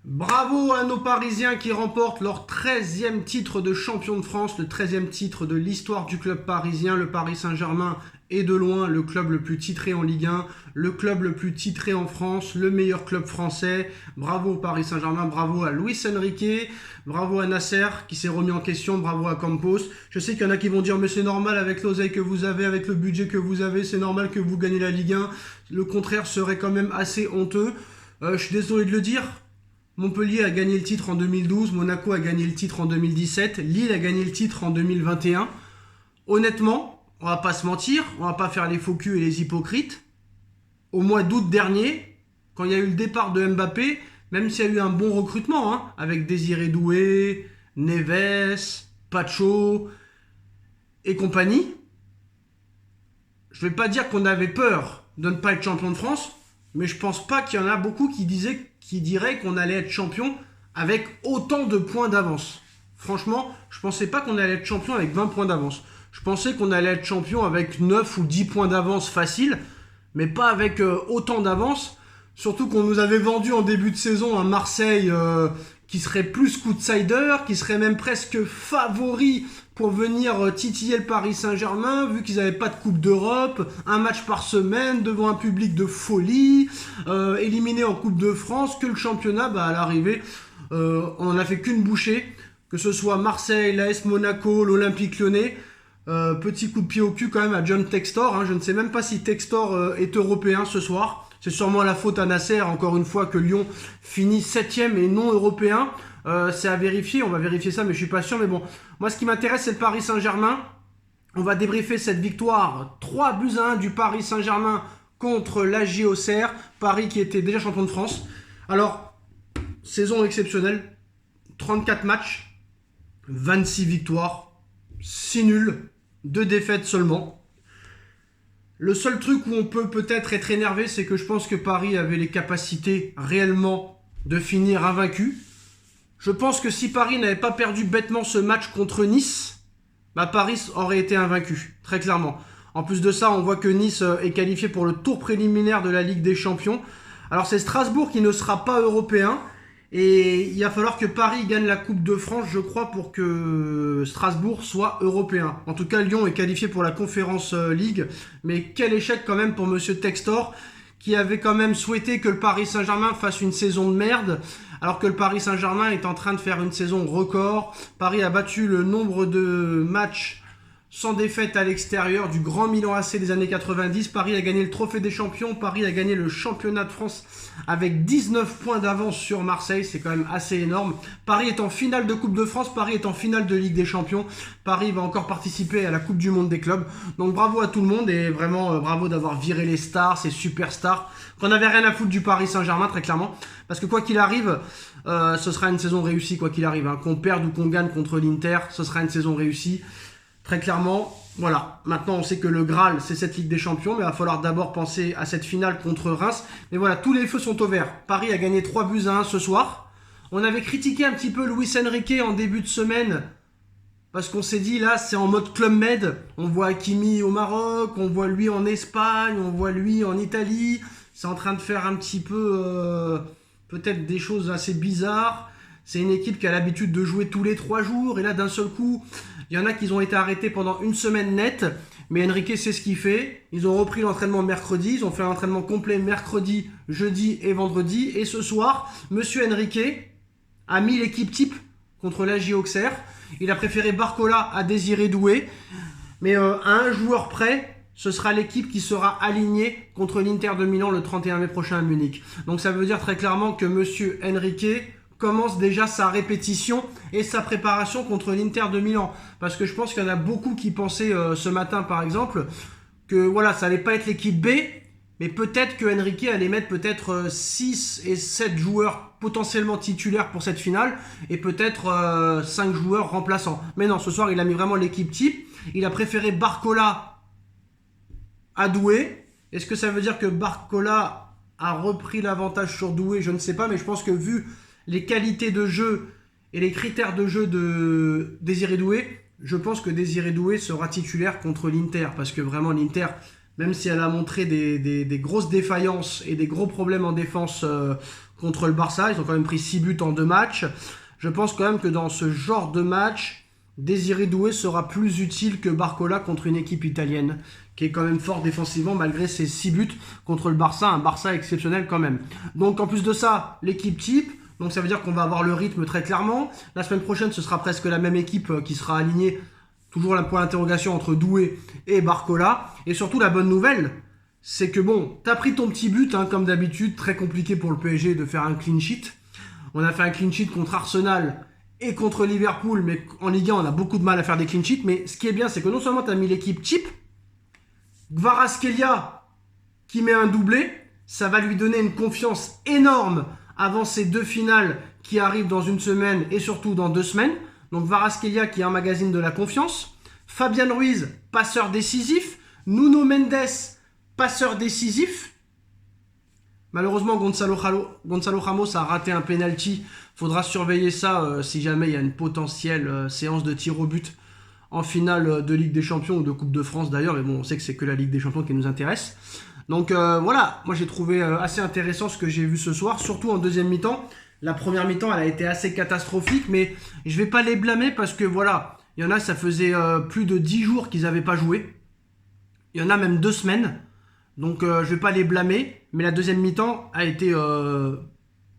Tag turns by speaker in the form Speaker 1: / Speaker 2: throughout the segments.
Speaker 1: Bravo à nos Parisiens qui remportent leur 13e titre de champion de France, le 13e titre de l'histoire du club parisien. Le Paris Saint-Germain est de loin le club le plus titré en Ligue 1, le club le plus titré en France, le meilleur club français. Bravo au Paris Saint-Germain, bravo à Luis Enrique, bravo à Nasser qui s'est remis en question, bravo à Campos. Je sais qu'il y en a qui vont dire mais c'est normal avec l'oseille que vous avez, avec le budget que vous avez, c'est normal que vous gagnez la Ligue 1. Le contraire serait quand même assez honteux. Je suis désolé de le dire. Montpellier a gagné le titre en 2012, Monaco a gagné le titre en 2017, Lille a gagné le titre en 2021. Honnêtement, on va pas se mentir, on va pas faire les faux culs et les hypocrites. Au mois d'août dernier, quand il y a eu le départ de Mbappé, même s'il y a eu un bon recrutement, avec Désiré Doué, Neves, Pacho et compagnie, je vais pas dire qu'on avait peur de ne pas être champion de France, mais je pense pas qu'il y en a beaucoup qui diraient qu'on allait être champion avec autant de points d'avance. Franchement, je pensais pas qu'on allait être champion avec 20 points d'avance. Je pensais qu'on allait être champion avec 9 ou 10 points d'avance facile, mais pas avec autant d'avance. Surtout qu'on nous avait vendu en début de saison un Marseille qui serait plus qu'outsider, qui serait même presque favori pour venir titiller le Paris Saint-Germain, vu qu'ils n'avaient pas de Coupe d'Europe, un match par semaine devant un public de folie, éliminé en Coupe de France, que le championnat, à l'arrivée, on n'en a fait qu'une bouchée, que ce soit Marseille, l'AS Monaco, l'Olympique Lyonnais. Petit coup de pied au cul quand même à John Textor, je ne sais même pas si Textor est européen ce soir. C'est sûrement la faute à Nasser, encore une fois, que Lyon finit 7ème et non européen. C'est à vérifier, on va vérifier ça, mais je suis pas sûr. Mais bon, moi ce qui m'intéresse, c'est le Paris Saint-Germain. On va débriefer cette victoire 3-1 du Paris Saint-Germain contre l'AJ Auxerre. Paris qui était déjà champion de France. Alors, saison exceptionnelle, 34 matchs, 26 victoires, 6 nuls, 2 défaites seulement. Le seul truc où on peut peut-être être énervé, c'est que je pense que Paris avait les capacités réellement de finir invaincu. Je pense que si Paris n'avait pas perdu bêtement ce match contre Nice, Paris aurait été invaincu, très clairement. En plus de ça, on voit que Nice est qualifié pour le tour préliminaire de la Ligue des Champions. Alors c'est Strasbourg qui ne sera pas européen. Et il va falloir que Paris gagne la Coupe de France, je crois, pour que Strasbourg soit européen. En tout cas, Lyon est qualifié pour la Conference League. Mais quel échec quand même pour Monsieur Textor, qui avait quand même souhaité que le Paris Saint-Germain fasse une saison de merde, alors que le Paris Saint-Germain est en train de faire une saison record. Paris a battu le nombre de matchs sans défaite à l'extérieur du grand Milan AC des années 90. Paris a gagné le Trophée des Champions. Paris a gagné le Championnat de France avec 19 points d'avance sur Marseille. C'est quand même assez énorme. Paris est en finale de Coupe de France. Paris est en finale de Ligue des Champions. Paris va encore participer à la Coupe du Monde des clubs. Donc bravo à tout le monde et vraiment bravo d'avoir viré les stars, ces superstars, qu'on n'avait rien à foutre du Paris Saint-Germain, très clairement. Parce que quoi qu'il arrive, ce sera une saison réussie, quoi qu'il arrive. Qu'on perde ou qu'on gagne contre l'Inter, ce sera une saison réussie. Très clairement, voilà. Maintenant, on sait que le Graal, c'est cette Ligue des Champions, mais il va falloir d'abord penser à cette finale contre Reims. Mais voilà, tous les feux sont au vert. Paris a gagné 3-1 ce soir. On avait critiqué un petit peu Luis Enrique en début de semaine, parce qu'on s'est dit, là, c'est en mode Club Med. On voit Hakimi au Maroc, on voit lui en Espagne, on voit lui en Italie. C'est en train de faire un petit peu, peut-être des choses assez bizarres. C'est une équipe qui a l'habitude de jouer tous les 3 jours. Et là, d'un seul coup, il y en a qui ont été arrêtés pendant une semaine nette. Mais Enrique sait ce qu'il fait. Ils ont repris l'entraînement mercredi. Ils ont fait un entraînement complet mercredi, jeudi et vendredi. Et ce soir, Monsieur Enrique a mis l'équipe type contre l'AJ Auxerre. Il a préféré Barcola à Désiré Doué. Mais à un joueur près, ce sera l'équipe qui sera alignée contre l'Inter de Milan le 31 mai prochain à Munich. Donc ça veut dire très clairement que Monsieur Enrique commence déjà sa répétition et sa préparation contre l'Inter de Milan. Parce que je pense qu'il y en a beaucoup qui pensaient ce matin, par exemple, que voilà, ça allait pas être l'équipe B, mais peut-être que Enrique allait mettre peut-être 6 et 7 joueurs potentiellement titulaires pour cette finale, et peut-être 5 joueurs remplaçants. Mais non, ce soir, il a mis vraiment l'équipe type. Il a préféré Barcola à Doué. Est-ce que ça veut dire que Barcola a repris l'avantage sur Doué? Je ne sais pas, mais je pense que vu les qualités de jeu et les critères de jeu de Désiré Doué, je pense que Désiré Doué sera titulaire contre l'Inter, parce que vraiment l'Inter, même si elle a montré des grosses défaillances et des gros problèmes en défense contre le Barça. Ils ont quand même pris 6 buts en 2 matchs. Je pense quand même que dans ce genre de match, Désiré Doué sera plus utile que Barcola contre une équipe italienne qui est quand même fort défensivement malgré ses 6 buts contre le Barça, un Barça exceptionnel quand même. Donc en plus de ça, l'équipe type, donc ça veut dire qu'on va avoir le rythme très clairement. La semaine prochaine, ce sera presque la même équipe qui sera alignée, toujours la point d'interrogation entre Doué et Barcola. Et surtout la bonne nouvelle, c'est que bon, t'as pris ton petit but, hein, comme d'habitude, très compliqué pour le PSG de faire un clean sheet. On a fait un clean sheet contre Arsenal et contre Liverpool, mais en Ligue 1, on a beaucoup de mal à faire des clean sheets. Mais ce qui est bien, c'est que non seulement tu as mis l'équipe type, Kvaratskhelia qui met un doublé, ça va lui donner une confiance énorme avant ces 2 finales qui arrivent dans une semaine et surtout dans 2 semaines. Donc Kvaratskhelia qui emmagasine de la confiance. Fabian Ruiz, passeur décisif. Nuno Mendes, passeur décisif. Malheureusement, Gonzalo Ramos a raté un penalty. Faudra surveiller ça si jamais il y a une potentielle séance de tir au but en finale de Ligue des Champions ou de Coupe de France d'ailleurs. Mais bon, on sait que c'est que la Ligue des Champions qui nous intéresse. Donc voilà, moi j'ai trouvé assez intéressant ce que j'ai vu ce soir, surtout en deuxième mi-temps. La première mi-temps, elle a été assez catastrophique, mais je vais pas les blâmer parce que voilà, il y en a, ça faisait plus de 10 jours qu'ils n'avaient pas joué. Il y en a même 2 semaines. Donc je vais pas les blâmer, mais la deuxième mi-temps a été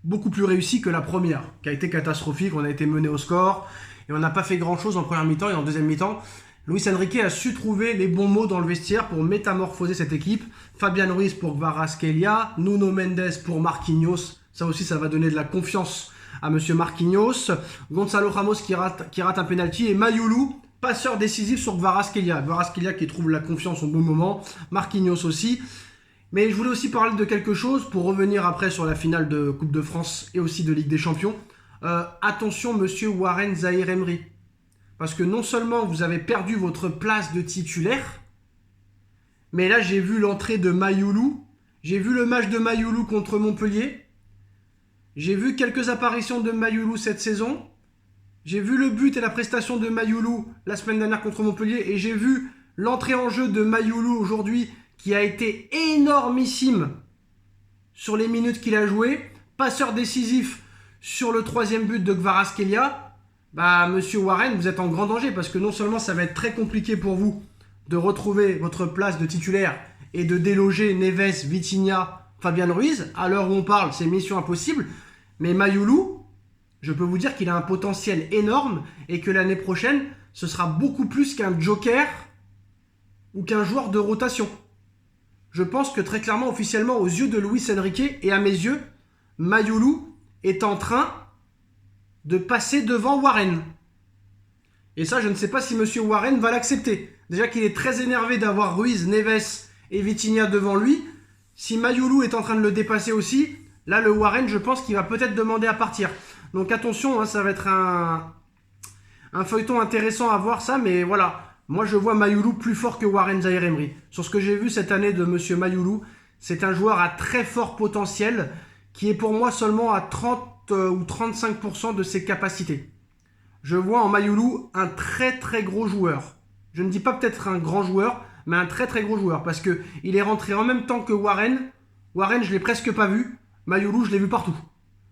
Speaker 1: beaucoup plus réussie que la première, qui a été catastrophique. On a été mené au score et on n'a pas fait grand-chose en première mi-temps. Et en deuxième mi-temps, Luis Enrique a su trouver les bons mots dans le vestiaire pour métamorphoser cette équipe. Fabian Ruiz pour Kvaratskhelia, Nuno Mendes pour Marquinhos. Ça aussi, ça va donner de la confiance à Monsieur Marquinhos. Gonzalo Ramos qui rate un penalty et Mayoulou, passeur décisif sur Kvaratskhelia. Kvaratskhelia qui trouve la confiance au bon moment. Marquinhos aussi. Mais je voulais aussi parler de quelque chose pour revenir après sur la finale de Coupe de France et aussi de Ligue des Champions. Attention, Monsieur Warren Zaïre-Emery. Parce que non seulement vous avez perdu votre place de titulaire, mais là j'ai vu l'entrée de Mayoulou. J'ai vu le match de Mayoulou contre Montpellier. J'ai vu quelques apparitions de Mayoulou cette saison. J'ai vu le but et la prestation de Mayoulou la semaine dernière contre Montpellier. Et j'ai vu l'entrée en jeu de Mayoulou aujourd'hui qui a été énormissime sur les minutes qu'il a joué. Passeur décisif sur le 3e but de Kvaratskhelia. Bah, Monsieur Warren, vous êtes en grand danger parce que non seulement ça va être très compliqué pour vous de retrouver votre place de titulaire et de déloger Neves, Vitinha, Fabian Ruiz, à l'heure où on parle, c'est mission impossible. Mais Mayoulou, je peux vous dire qu'il a un potentiel énorme et que l'année prochaine, ce sera beaucoup plus qu'un joker ou qu'un joueur de rotation. Je pense que très clairement, officiellement, aux yeux de Luis Enrique et à mes yeux, Mayoulou est en train de passer devant Warren. Et ça, je ne sais pas si Monsieur Warren va l'accepter. Déjà qu'il est très énervé d'avoir Ruiz, Neves et Vitinha devant lui. Si Mayoulou est en train de le dépasser aussi, là, le Warren, je pense qu'il va peut-être demander à partir. Donc attention, hein, ça va être un feuilleton intéressant à voir ça, mais voilà. Moi, je vois Mayoulou plus fort que Warren Zaïre-Emery. Sur ce que j'ai vu cette année de Monsieur Mayoulou, c'est un joueur à très fort potentiel qui est pour moi seulement à 30 ou 35% de ses capacités. Je vois en Mayoulou un très très gros joueur. Je ne dis pas peut-être un grand joueur, mais un très très gros joueur parce qu'il est rentré en même temps que Warren. Warren, je ne l'ai presque pas vu. Mayoulou, je l'ai vu partout.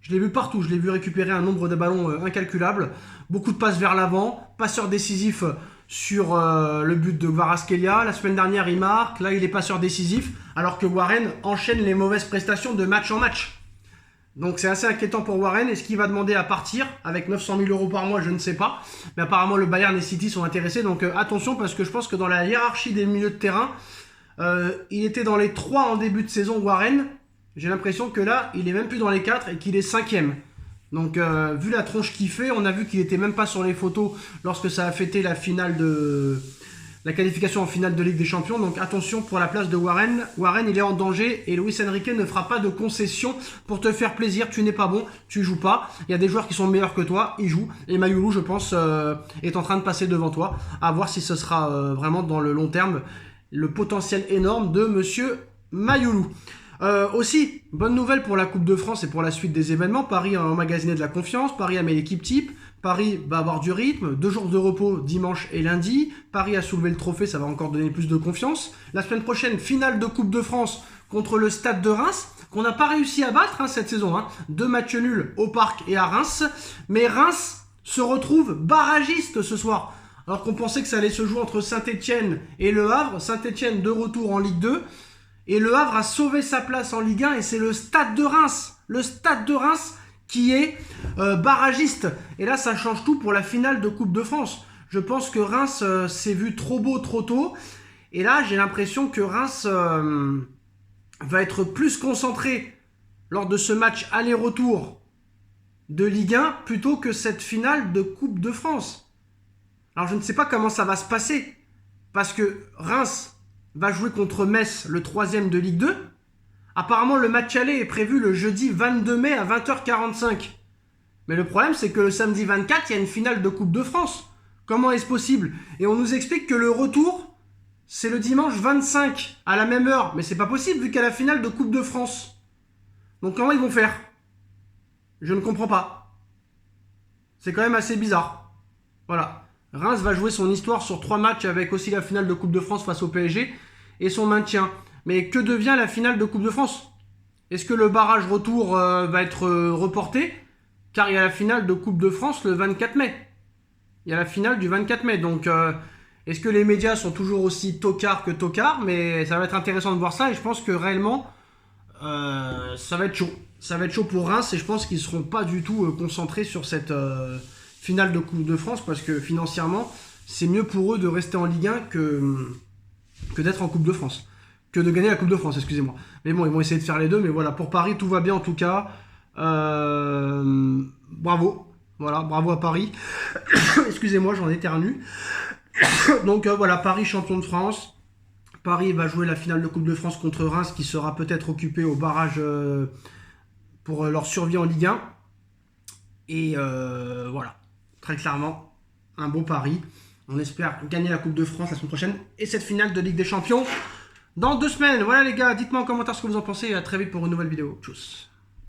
Speaker 1: Je l'ai vu récupérer un nombre de ballons incalculable. Beaucoup de passes vers l'avant. Passeur décisif sur le but de Kvaratskhelia. La semaine dernière, il marque. Là, il est passeur décisif. Alors que Warren enchaîne les mauvaises prestations de match en match. Donc c'est assez inquiétant pour Warren. Est-ce qu'il va demander à partir avec 900 000 euros par mois? Je ne sais pas. Mais apparemment, le Bayern et City sont intéressés. Donc attention parce que je pense que dans la hiérarchie des milieux de terrain, il était dans les 3 en début de saison, Warren. J'ai l'impression que là, il est même plus dans les 4 et qu'il est 5e. Donc, vu la tronche qu'il fait, on a vu qu'il était même pas sur les photos lorsque ça a fêté la finale la qualification en finale de Ligue des Champions. Donc, attention pour la place de Warren. Warren, il est en danger et Luis Enrique ne fera pas de concession pour te faire plaisir. Tu n'es pas bon, tu joues pas. Il y a des joueurs qui sont meilleurs que toi, ils jouent. Et Mayoulou, je pense, est en train de passer devant toi. À voir si ce sera vraiment dans le long terme le potentiel énorme de Monsieur Mayoulou. Aussi, bonne nouvelle pour la Coupe de France et pour la suite des événements. Paris a emmagasiné de la confiance. Paris a mis l'équipe type. Paris va avoir du rythme. 2 jours de repos dimanche et lundi. Paris a soulevé le trophée, ça va encore donner plus de confiance. La semaine prochaine, finale de Coupe de France contre le Stade de Reims. qu'on n'a pas réussi à battre cette saison. 2 matchs nuls au Parc et à Reims. Mais Reims se retrouve barragiste ce soir. Alors qu'on pensait que ça allait se jouer entre Saint-Etienne et Le Havre. Saint-Etienne de retour en Ligue 2. Et Le Havre a sauvé sa place en Ligue 1 et c'est le Stade de Reims. Le Stade de Reims qui est barragiste. Et là, ça change tout pour la finale de Coupe de France. Je pense que Reims s'est vu trop beau trop tôt. Et là, j'ai l'impression que Reims va être plus concentré lors de ce match aller-retour de Ligue 1 plutôt que cette finale de Coupe de France. Alors, je ne sais pas comment ça va se passer. Parce que Reims va jouer contre Metz, le 3e de Ligue 2. Apparemment, le match aller est prévu le jeudi 22 mai à 20h45. Mais le problème, c'est que le samedi 24, il y a une finale de Coupe de France. Comment est-ce possible? Et on nous explique que le retour, c'est le dimanche 25 à la même heure. Mais c'est pas possible vu qu'il y a la finale de Coupe de France. Donc comment ils vont faire? Je ne comprends pas. C'est quand même assez bizarre. Voilà. Reims va jouer son histoire sur 3 matchs avec aussi la finale de Coupe de France face au PSG et son maintien. Mais que devient la finale de Coupe de France? Est-ce que le barrage retour va être reporté? Car il y a la finale de Coupe de France le 24 mai. Il y a la finale du 24 mai. Donc, est-ce que les médias sont toujours aussi tocards que tocards? Mais ça va être intéressant de voir ça. Et je pense que réellement, ça va être chaud. Ça va être chaud pour Reims. Et je pense qu'ils ne seront pas du tout concentrés sur cette finale de Coupe de France. Parce que financièrement, c'est mieux pour eux de rester en Ligue 1 que d'être en Coupe de France. Que de gagner la Coupe de France, excusez-moi. Mais bon, ils vont essayer de faire les deux. Mais voilà, pour Paris, tout va bien en tout cas. Bravo. Voilà, bravo à Paris. Excusez-moi, j'en éternue. Donc voilà, Paris champion de France. Paris va jouer la finale de Coupe de France contre Reims qui sera peut-être occupé au barrage pour leur survie en Ligue 1. Et voilà, très clairement, un beau Paris. On espère gagner la Coupe de France la semaine prochaine et cette finale de Ligue des Champions dans 2 semaines. Voilà les gars, dites-moi en commentaire ce que vous en pensez et à très vite pour une nouvelle vidéo. Tchuss.